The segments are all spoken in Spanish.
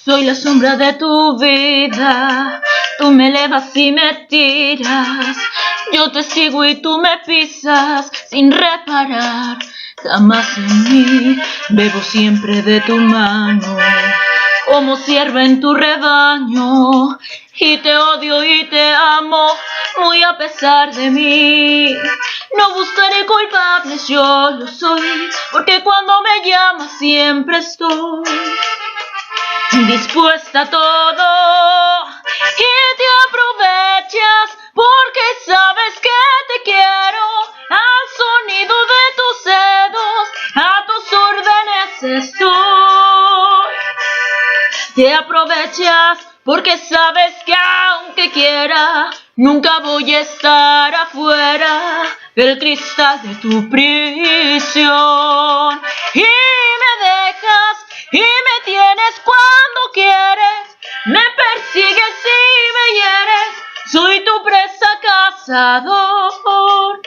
Soy la sombra de tu vida, tú me elevas y me tiras. Yo te sigo y tú me pisas sin reparar. Jamás en mí bebo siempre de tu mano, como sierva en tu rebaño. Y te odio y te amo, muy a pesar de mí. No buscaré culpables, yo lo soy, porque cuando me llamas siempre estoy dispuesta a todo. Y te aprovechas porque sabes que te quiero. Al sonido de tus dedos, a tus órdenes estoy. Te aprovechas porque sabes que aunque quiera, nunca voy a estar afuera del cristal de tu prisión. Y me dejas y me tienes cuando quieres, me persigues y me hieres, soy tu presa cazador.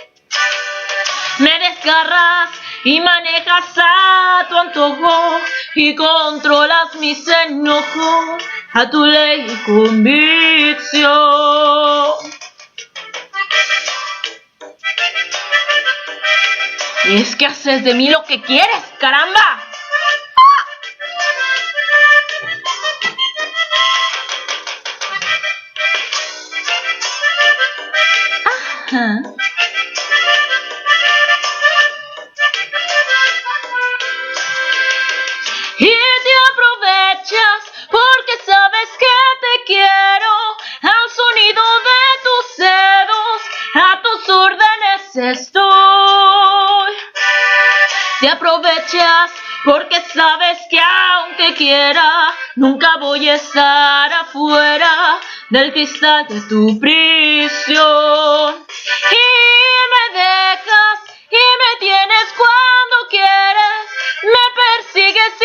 Me desgarras y manejas a tu antojo y controlas mis enojos a tu ley y convicción. Y es que haces de mí lo que quieres, caramba. Ajá. Y te aprovechas porque sabes que te quiero. Al sonido de tus dedos, a tus órdenes estoy. Te aprovechas porque sabes que aunque quiera, nunca voy a estar afuera del cristal de tu prisión. Y me dejas y me tienes cuando quieres, me persigues y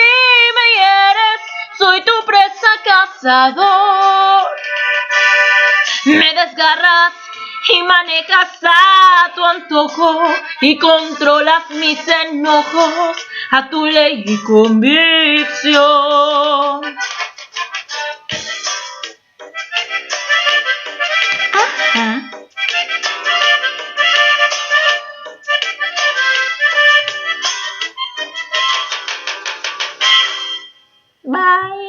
me hieres, soy tu presa cazador. Me desgarras y manejas a tu antojo y controlas mis enojos a tu ley y convicción. Ajá. Bye.